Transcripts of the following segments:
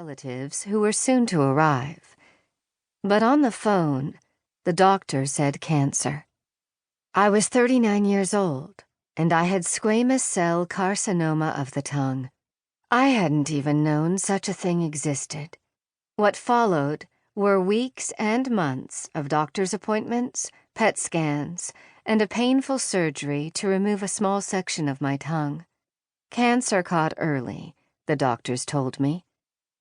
relatives who were soon to arrive. But on the phone, the doctor said cancer. I was 39 years old, and I had squamous cell carcinoma of the tongue. I hadn't even known such a thing existed. What followed were weeks and months of doctor's appointments, PET scans, and a painful surgery to remove a small section of my tongue. Cancer caught early, the doctors told me.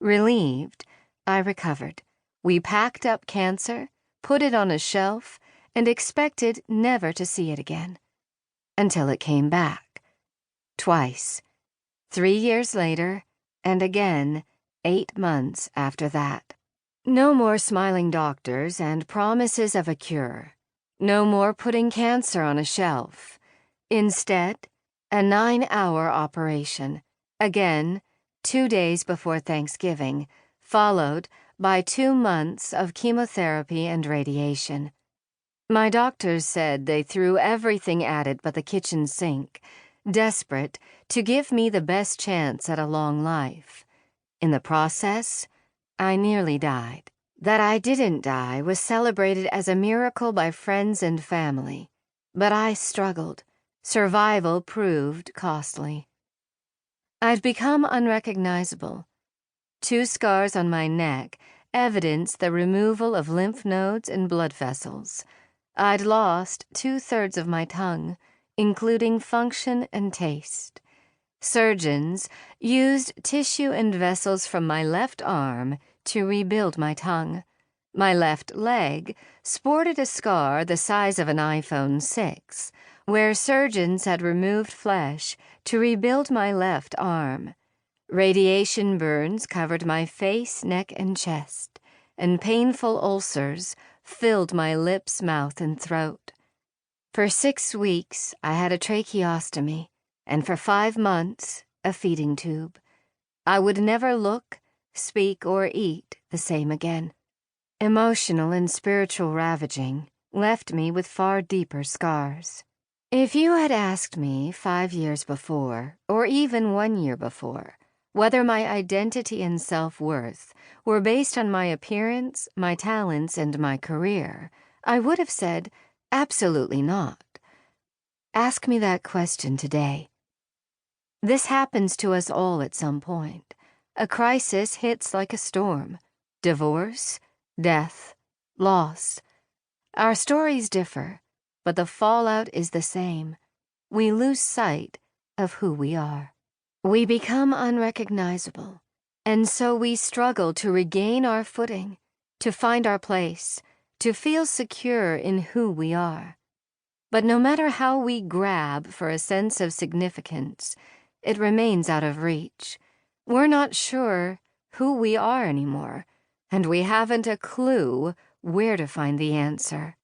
Relieved, I recovered. We packed up cancer, put it on a shelf, and expected never to see it again. Until it came back. Twice. 3 years later, and again 8 months after that. No more smiling doctors and promises of a cure. No more putting cancer on a shelf. Instead, a 9-hour operation. Again, 2 days before Thanksgiving, followed by 2 months of chemotherapy and radiation. My doctors said they threw everything at it but the kitchen sink, desperate to give me the best chance at a long life. In the process, I nearly died. That I didn't die was celebrated as a miracle by friends and family, but I struggled. Survival proved costly. I'd become unrecognizable. 2 scars on my neck evidenced the removal of lymph nodes and blood vessels. I'd lost 2/3 of my tongue, including function and taste. Surgeons used tissue and vessels from my left arm to rebuild my tongue. My left leg sported a scar the size of an iPhone 6, where surgeons had removed flesh to rebuild my left arm. Radiation burns covered my face, neck, and chest, and painful ulcers filled my lips, mouth, and throat. For 6 weeks, I had a tracheostomy, and for 5 months, a feeding tube. I would never look, speak, or eat the same again. Emotional and spiritual ravaging left me with far deeper scars. If you had asked me 5 years before, or even 1 year before, whether my identity and self-worth were based on my appearance, my talents, and my career, I would have said, absolutely not. Ask me that question today. This happens to us all at some point. A crisis hits like a storm. Divorce, death, loss. Our stories differ, but the fallout is the same. We lose sight of who we are. We become unrecognizable, and so we struggle to regain our footing, to find our place, to feel secure in who we are. But no matter how we grab for a sense of significance, it remains out of reach. We're not sure who we are anymore, and we haven't a clue where to find the answer.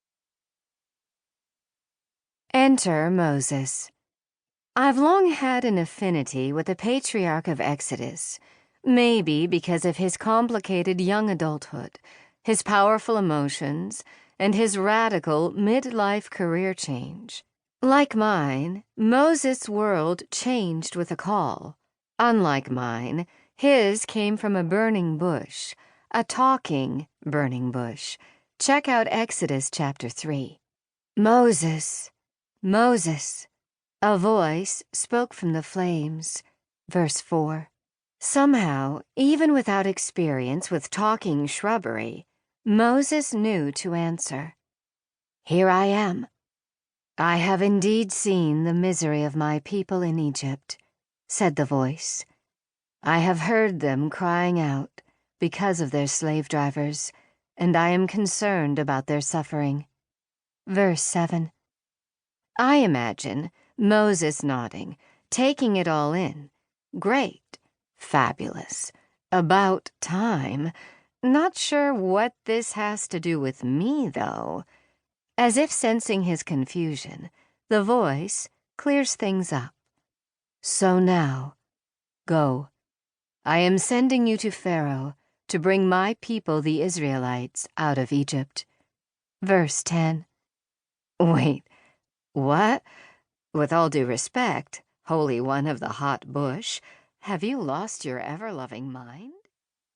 Enter Moses. I've long had an affinity with the patriarch of Exodus, maybe because of his complicated young adulthood, his powerful emotions, and his radical midlife career change. Like mine, Moses' world changed with a call. Unlike mine, his came from a burning bush, a talking burning bush. Check out Exodus chapter 3. Moses, Moses. A voice spoke from the flames. Verse 4. Somehow, even without experience with talking shrubbery, Moses knew to answer. Here I am. I have indeed seen the misery of my people in Egypt, said the voice. I have heard them crying out because of their slave drivers, and I am concerned about their suffering. Verse 7. I imagine Moses nodding, taking it all in. Great, fabulous, about time. Not sure what this has to do with me, though. As if sensing his confusion, the voice clears things up. So now, go. I am sending you to Pharaoh to bring my people, the Israelites, out of Egypt. Verse 10. Wait, what? With all due respect, Holy One of the hot bush, have you lost your ever-loving mind?